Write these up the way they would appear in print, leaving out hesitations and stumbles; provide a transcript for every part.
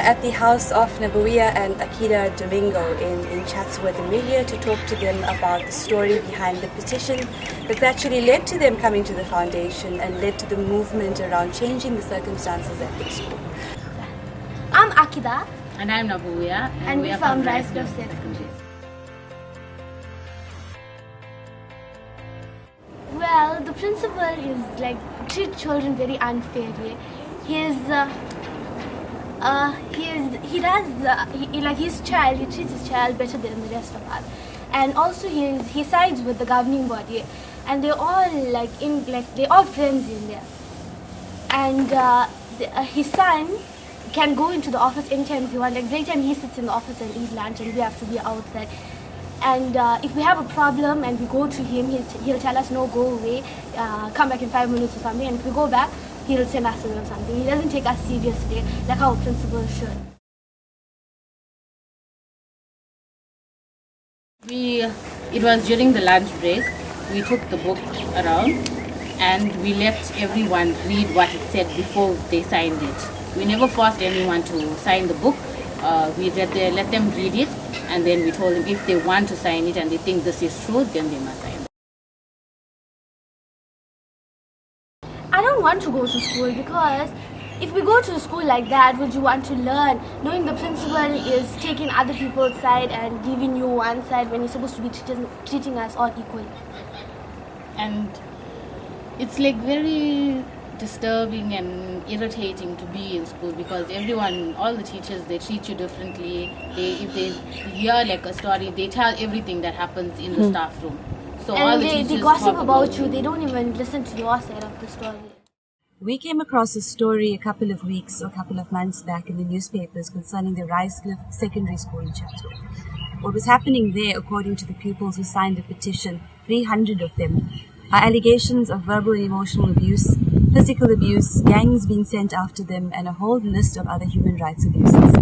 at the house of Nabuia and Akida Domingo in Chatsworth, and we're here to talk to them about the story behind the petition that's actually led to them coming to the foundation and led to the movement around changing the circumstances at their school. I'm Akida. And I'm Nabuia. And we're from Rice-Grove Secondary. Well, the principal is like treats children very unfairly. His child. He treats his child better than the rest of us, and also he sides with the governing body, and they're all they're all friends in there. And his son can go into the office anytime if you want. Like break time, he sits in the office and eat lunch, and we have to be outside. And if we have a problem and we go to him, he'll tell us, no, go away, come back in 5 minutes or something. And if we go back, he'll send us to do something. He doesn't take us seriously like how a principal should. It was during the lunch break. We took the book around and we let everyone read what it said before they signed it. We never forced anyone to sign the book. We let them read it, and then we told them if they want to sign it and they think this is true, then they must sign it. I don't want to go to school because if we go to a school like that, would you want to learn knowing the principal is taking other people's side and giving you one side when he's supposed to be treating us all equally? And it's like very disturbing and irritating to be in school because all the teachers, they treat you differently. If they hear like a story, they tell everything that happens in the staff room. So and all they gossip about you. They don't even listen to your side of the story. We came across a story a couple of months back in the newspapers concerning the Rice-Grove Secondary School in Chatsworth. What was happening there, according to the pupils who signed the petition, 300 of them, are allegations of verbal and emotional abuse, physical abuse, gangs being sent after them, and a whole list of other human rights abuses.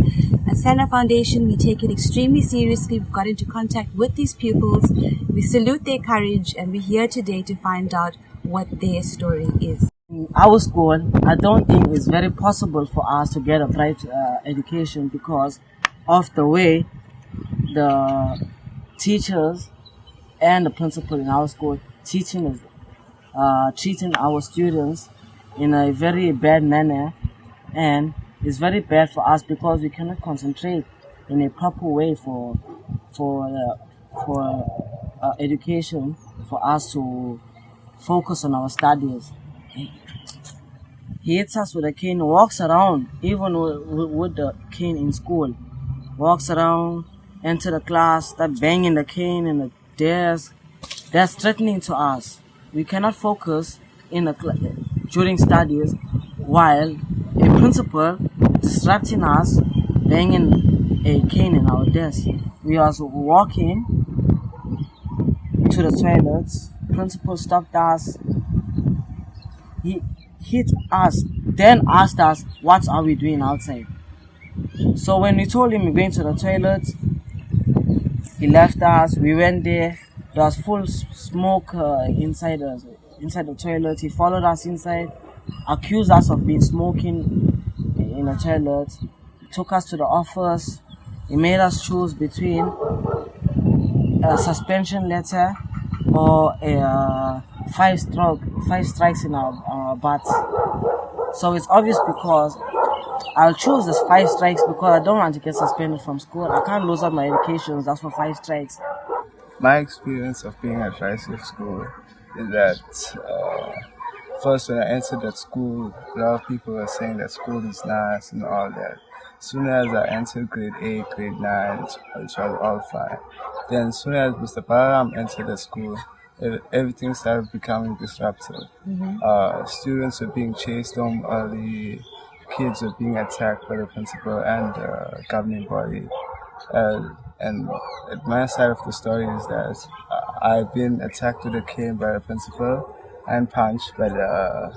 At Sana Foundation, we take it extremely seriously. We've got into contact with these pupils. We salute their courage, and we're here today to find out what their story is. In our school, I don't think it's very possible for us to get a private education because of the way the teachers and the principal in our school treating our students in a very bad manner, and it's very bad for us because we cannot concentrate in a proper way for education, for us to focus on our studies. He hits us with a cane, walks around, even with the cane in school, walks around, enter the class, start banging the cane in the desk. That's threatening to us. We cannot focus during studies while a principal disrupting us, banging a cane in our desk. We are walking to the toilets. Principal stopped us. He hit us, then asked us, what are we doing outside? So when we told him we're going to the toilet, he left us. We went there. There was full smoke inside the toilet. He followed us inside, accused us of being smoking in the toilet. He took us to the office. He made us choose between a suspension letter or a five strikes in our butts. So it's obvious because I'll choose this 5 strikes because I don't want to get suspended from school. I can't lose out my education just for 5 strikes. My experience of being at Rice-Grove School is that first when I entered that school, a lot of people were saying that school is nice and all that. As soon as I entered grade 8, grade 9, it was all fine. Then as soon as Mr. Balaram entered the school, everything started becoming disrupted. Students were being chased home early, kids were being attacked by the principal and the governing body. And my side of the story is that I've been attacked with a cane by the principal and punched by the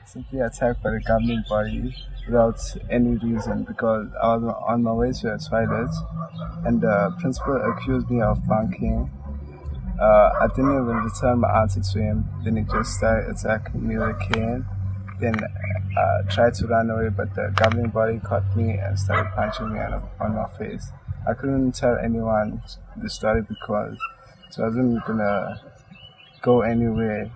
simply attacked by the governing body without any reason because I was on my way to a toilet and the principal accused me of bunking. I didn't even return my answer to him. Then he just started attacking me with a cane. Then tried to run away, but the governing body caught me and started punching me on my face. I couldn't tell anyone the story because it wasn't gonna go anywhere.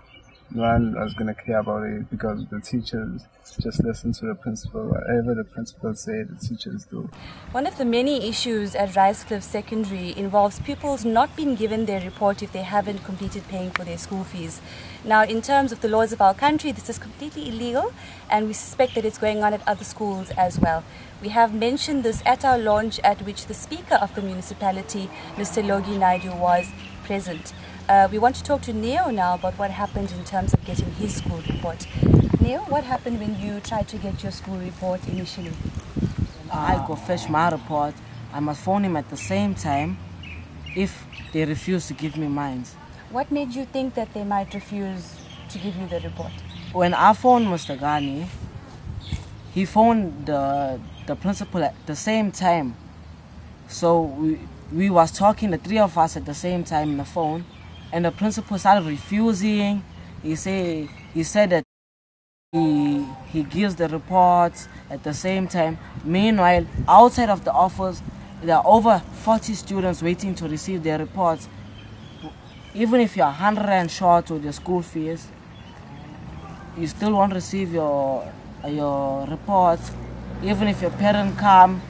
No one was gonna care about it because the teachers just listen to the principal. Whatever the principal say, the teachers do. One of the many issues at Ricecliff Secondary involves pupils not being given their report if they haven't completed paying for their school fees. Now, in terms of the laws of our country, this is completely illegal, and we suspect that it's going on at other schools as well. We have mentioned this at our launch, at which the Speaker of the municipality, Mr. Logi Naidu, was present. We want to talk to Neo now about what happened in terms of getting his school report. Neo, what happened when you tried to get your school report initially? I go fetch my report. I must phone him at the same time if they refuse to give me mine. What made you think that they might refuse to give you the report? When I phoned Mr. Ghani, he phoned the principal at the same time. So we was talking, the three of us at the same time on the phone, and the principal started refusing. He said that he gives the reports at the same time. Meanwhile, outside of the office, there are over 40 students waiting to receive their reports. Even if you're 100 rand short with your school fees, you still won't receive your reports. Even if your parents come,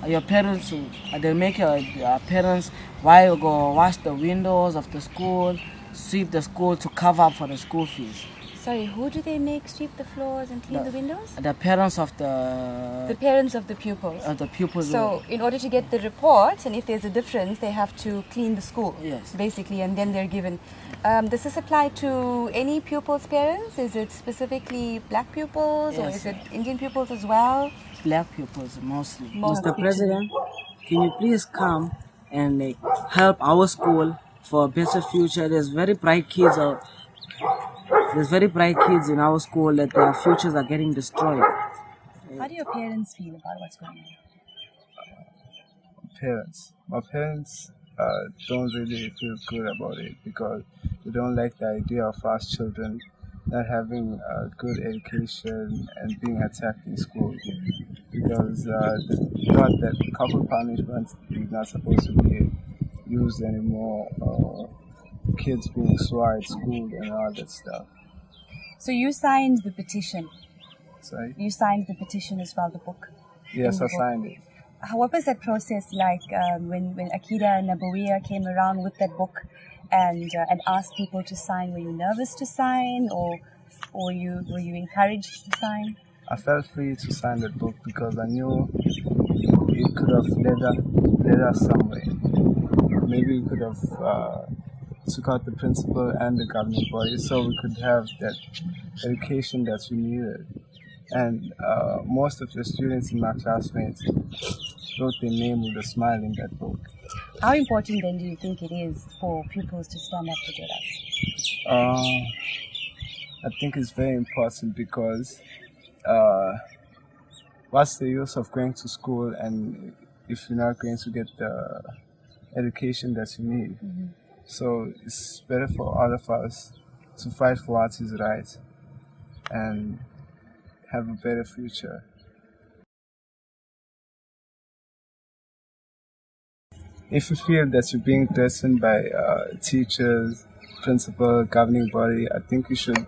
your parents they make your parents while you go wash the windows of the school, sweep the school to cover up for the school fees. Sorry, who do they make sweep the floors and clean the windows? The parents of the parents of the pupils. The pupils. So, in order to get the report, and if there's a difference, they have to clean the school. Yes. Basically, and then they're given. Does this apply to any pupils' parents? Is it specifically black pupils, or Yes. is it Indian pupils as well? Black pupils mostly. Most. Mr. President, can you please come and help our school for a better future? There's very bright kids in our school that their futures are getting destroyed. How do your parents feel about what's going on? My parents don't really feel good about it because they don't like the idea of us children not having a good education and being attacked in school because they thought that couple punishment is not supposed to be used anymore, kids being swore at school and all that stuff. So you signed the petition. Sorry? You signed the petition as well, the book. Yes, I book. signed it. What was that process like when Akida Nabawiya came around with that book and asked people to sign? Were you nervous to sign, or were you encouraged to sign? I felt free to sign that book because I knew it could have led us somewhere. Maybe we could have took out the principal and the governing body so we could have that education that we needed. And most of the students in my classmates wrote their name with a smile in that book. How important then do you think it is for pupils to stand up for their rights? I think it's very important because what's the use of going to school and if you're not going to get the education that you need? Mm-hmm. So it's better for all of us to fight for what is right and have a better future. If you feel that you're being threatened by teachers, principal, governing body, I think you should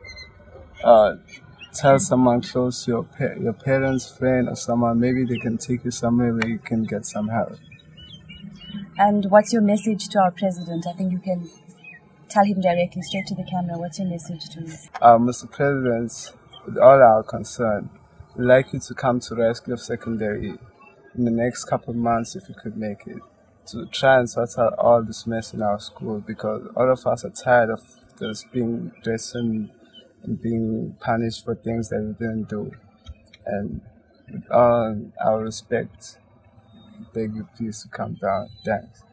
tell someone close to your parents, friend, or someone. Maybe they can take you somewhere where you can get some help. And what's your message to our president? I think you can tell him directly, straight to the camera. What's your message to him? Mr. President, with all our concern, we'd like you to come to Ricecliff Secondary in the next couple of months if you could make it, to try and sort out all this mess in our school because all of us are tired of just being threatened and being punished for things that we didn't do. And with all our respect, beg you please to come down. Thanks.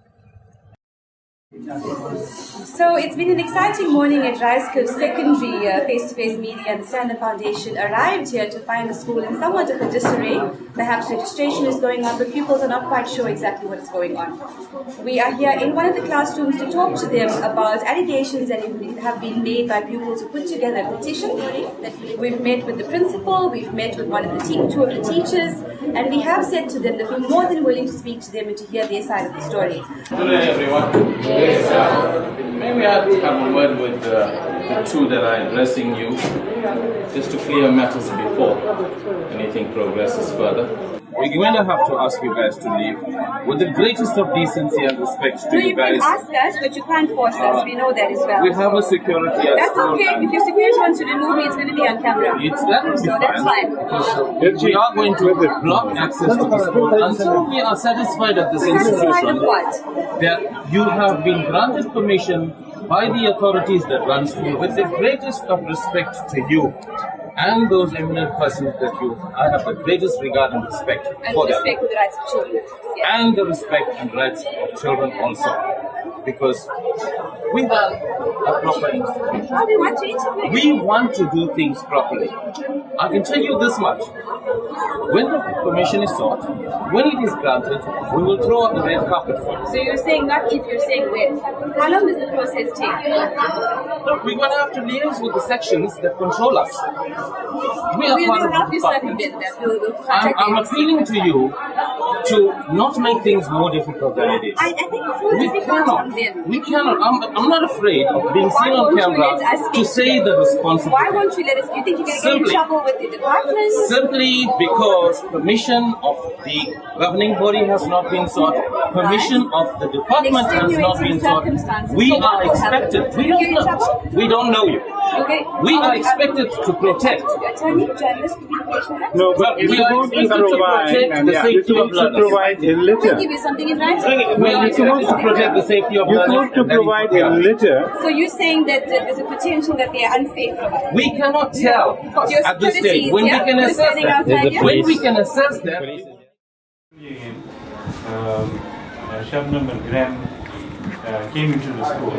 So it's been an exciting morning at Rice Secondary. Face-to-face media and the Standard Foundation arrived here to find the school in somewhat of a disarray. Perhaps registration is going on, but pupils are not quite sure exactly what is going on. We are here in one of the classrooms to talk to them about allegations that have been made by pupils who put together a petition. We've met with the principal, we've met with two of the teachers, and we have said to them that we're more than willing to speak to them and to hear their side of the story. Good day, everyone. Maybe I have a word with the two that are addressing you, just to clear matters before anything progresses further. We're going to have to ask you guys to leave with the greatest of decency and respect to you guys. You can ask us, but you can't force us. We know that as well. We have a security at That's school. okay. If your security wants to remove me, it's going to be on camera. That's fine. We are going to block access to the school until we are satisfied at this institution that you have been granted permission by the authorities that run school with the greatest of respect to you and those eminent persons that I have the greatest regard and respect for them. And respect for the rights of children. Yes. And the respect and rights of children also. Because we have a proper institution. Oh, we want to integrate. We want to do things properly. I can tell you this much. When the permission is sought, when it is granted, we will throw out the red carpet for it. So you're saying not if, you're saying when. How long does the process take? Look, we're going to have to liaise with the sections that control us. We will help you circumvent that. I'm appealing to you to not make things more difficult than it is. I think it's more difficult on them. We cannot. I'm not afraid of being seen on camera to say the responsibility. Why won't you let us? You think you're going to get in trouble with the department? Simply because permission of the governing body has not been sought, permission of the department has not been sought. We are expected. We don't know you. Okay. We are expected to protect. Attorney, journalist, communications. No, but we are expected to protect the safety of learners. Provide a letter. We'll give you something in writing. We are expected to protect the safety of learners. You have to provide a letter. So you're saying that there's a potential that they are unsafe for us? We cannot tell at this stage. When we can assess that, when we can assess that. Shabnam and Graham came into the school,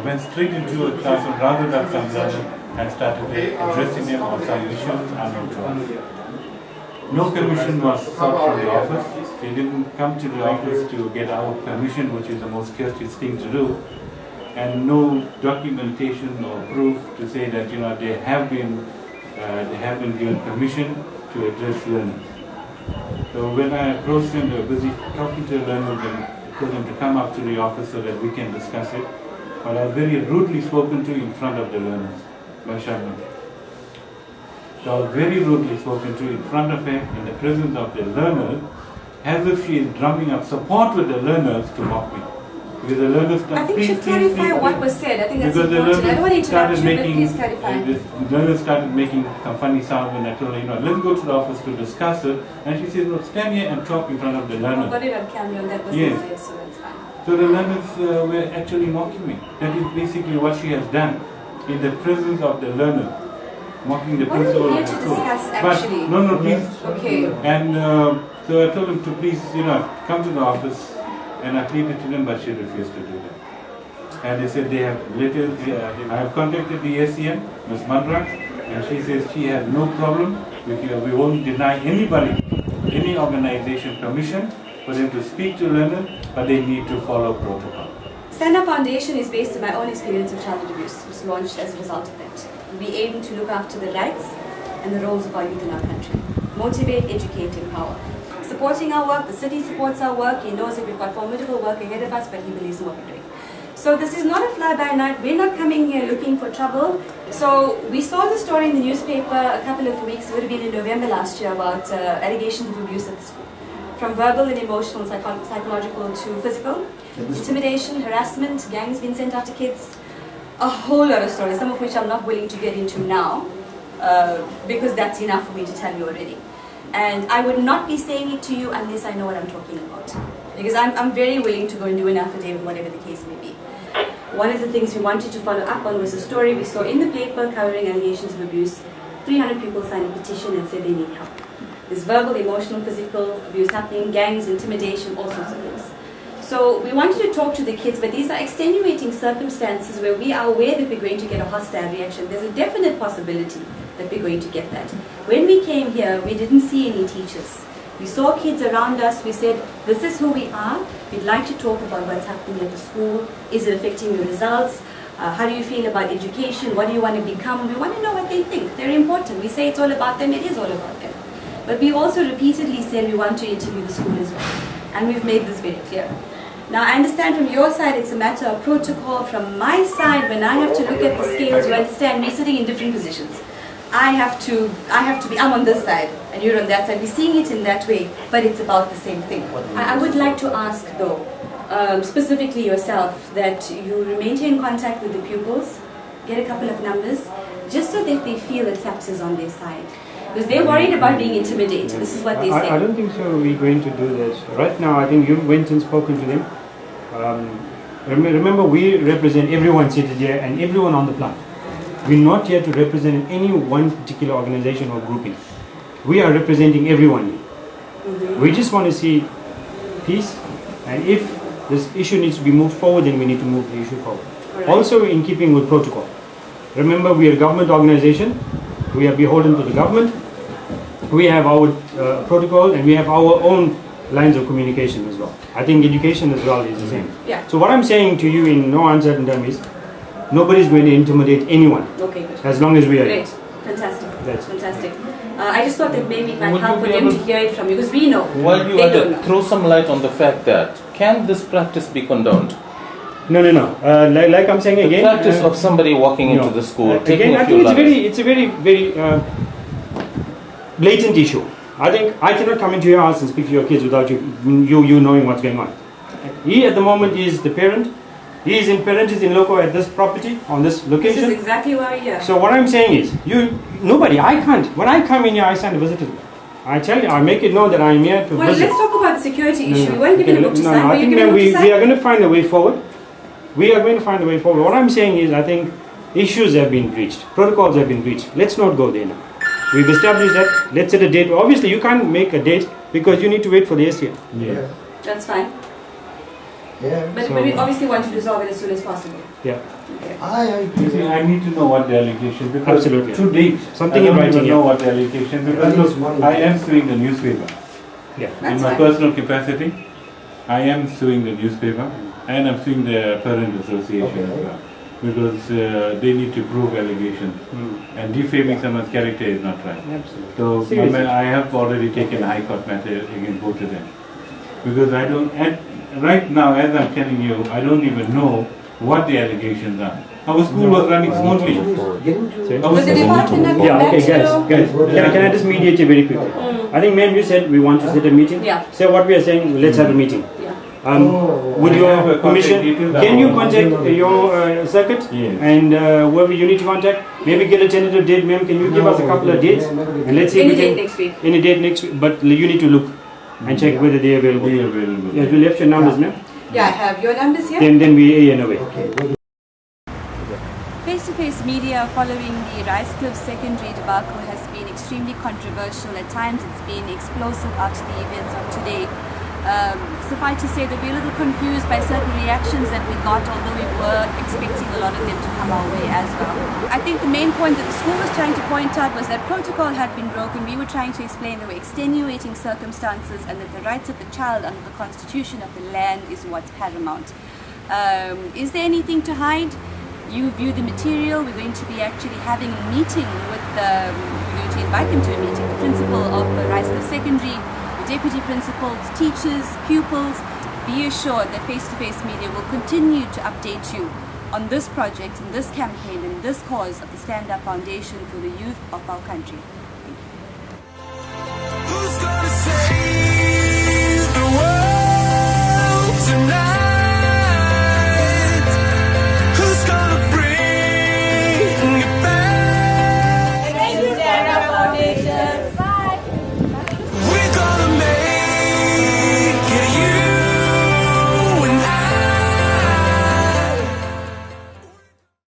went straight into a classroom, rounded up some learners and started addressing them on some issues unknown to us. No permission was sought from the office. They didn't come to the office to get our permission, which is the most courteous thing to do, and no documentation or proof to say that they have been given permission to address learners. So when I approached them, they were busy talking to the learners and told them to come up to the office so that we can discuss it. But I was very rudely spoken to in front of the learners by Shabnam. So I was very rudely spoken to in front of her in the presence of the learners, as if she is drumming up support with the learners to mock me. Because the learners I think you should clarify what was said. I think that's important. I don't want to interrupt you, but please clarify. The learners started making some funny sounds when I told her, let's go to the office to discuss it. And she said, no, stand here and talk in front of the learners. I got it on camera and that was said, so that's fine. So the learners were actually mocking me. That is basically what she has done in the presence of the learners, mocking the principal of the school. Actually? No, please. Okay. And so I told them to please, come to the office. And I pleaded to them, but she refused to do that. And they said they have letters. I have contacted the SCM, Ms. Mandra, and she says she has no problem. We won't deny anybody, any organization permission for them to speak to learners, but they need to follow protocol. Stand Up Foundation is based on my own experience of childhood abuse. It was launched as a result of that. We aim to look after the rights and the roles of our youth in our country. Motivate, educate, empower. Supporting our work, the city supports our work. He knows that we've got formidable work ahead of us, but he believes in what we're doing. So this is not a fly-by-night. We're not coming here looking for trouble. So we saw the story in the newspaper a couple of weeks, it would have been in November last year, about allegations of abuse at the school. From verbal and emotional, psychological to physical, intimidation, harassment, gangs being sent after kids, a whole lot of stories, some of which I'm not willing to get into now, because that's enough for me to tell you already. And I would not be saying it to you unless I know what I'm talking about. Because I'm very willing to go and do an affidavit, whatever the case may be. One of the things we wanted to follow up on was a story we saw in the paper covering allegations of abuse. 300 people signed a petition and said they need help. There's verbal, emotional, physical abuse happening, gangs, intimidation, all sorts of things. So we wanted to talk to the kids, but these are extenuating circumstances where we are aware that we're going to get a hostile reaction. There's a definite possibility that we're going to get that. When we came here, we didn't see any teachers. We saw kids around us. We said, this is who we are. We'd like to talk about what's happening at the school. Is it affecting your results? How do you feel about education? What do you want to become? We want to know what they think. They're important. We say it's all about them. It is all about them. But we also repeatedly said we want to interview the school as well. And we've made this very clear. Now, I understand from your side it's a matter of protocol. From my side, when I have to look at the scales, you understand, we're sitting in different positions. I'm on this side and you're on that side. We're seeing it in that way, but it's about the same thing. I would like to ask though, specifically yourself, that you maintain contact with the pupils, get a couple of numbers, just so that they feel that SAPS is on their side. Because they're worried about being intimidated. This is what they say. I don't think so we're going to do that. Right now, I think you went and spoken to them. Remember, we represent everyone seated here and everyone on the plant. We're not here to represent any one particular organization or grouping. We are representing everyone here. Mm-hmm. We just want to see peace, and if this issue needs to be moved forward, then we need to move the issue forward. Right. Also in keeping with protocol. Remember, we are a government organization. We are beholden to the government. We have our protocol and we have our own lines of communication as well. I think education as well is the same. Yeah. So what I'm saying to you in no uncertain terms is, nobody's going to intimidate anyone. Okay, good. As long as we are. Great. Fantastic. That's fantastic. I just thought that maybe it might help for them to hear it from you, because we know. While you are to throw some light on the fact that, can this practice be condoned? No. Like I'm saying again, the practice of somebody walking into the school, taking again, a few I think it's a very blatant issue. I think I cannot come into your house and speak to your kids without you knowing what's going on. He at the moment is the parent. He is in parentage in loco at this property, on this location. This is exactly why we're here. So what I'm saying is, nobody, I can't. When I come in here, I sign a visitor's book. I tell you, I make it known that I'm here to visit. Well, let's talk about the security issue. We weren't given a book to sign. I think we are going to find a way forward. We are going to find a way forward. What I'm saying is, I think issues have been breached. Protocols have been breached. Let's not go there now. We've established that. Let's set a date. Obviously, you can't make a date because you need to wait for the STM. Yeah. That's fine. Yeah. But we obviously want to resolve it as soon as possible. Yeah. Okay. I need to know what the allegation, because Absolutely. to date, something I don't in writing, even know what the allegation, because look, I am suing the newspaper. Yeah. In my personal capacity, I am suing the newspaper, and I'm suing the parent association as well, because they need to prove allegations, and defaming someone's character is not right. Absolutely. So I have already taken a high court matter against both of them, because I don't. Right now, as I'm telling you, I don't even know what the allegations are. Our school was running smoothly. But the department have come back okay, guys. Can I just mediate you very quickly? I think, ma'am, you said we want to set a meeting. Yeah. So what we are saying, let's have a meeting. Yeah. With your permission, can you contact your circuit? Yes. And whoever you need to contact, maybe get a tentative date, ma'am. Can you give us a couple of dates? And let's see if we can. Next week. Any date next week, but you need to look and check whether they are available. Yes, we left your numbers, ma'am. Yeah, I have your numbers here. Then we in a way. Face-to-face media following the Rice-Cliff secondary debacle has been extremely controversial. At times it's been explosive after the events of today. Suffice to say that we're a little confused by certain reactions that we got, although we were expecting a lot of them to come our way as well. I think the main point that the school was trying to point out was that protocol had been broken. We were trying to explain there were extenuating circumstances and that the rights of the child under the constitution of the land is what's paramount. Is there anything to hide? You view the material. We're going to be actually having a meeting with we're going to invite them to a meeting, the principal of Rice-Cliff Secondary, the deputy principals, teachers, pupils. Be assured that face-to-face media will continue to update you on this project, in this campaign, in this cause of the Stand Up Foundation for the youth of our country.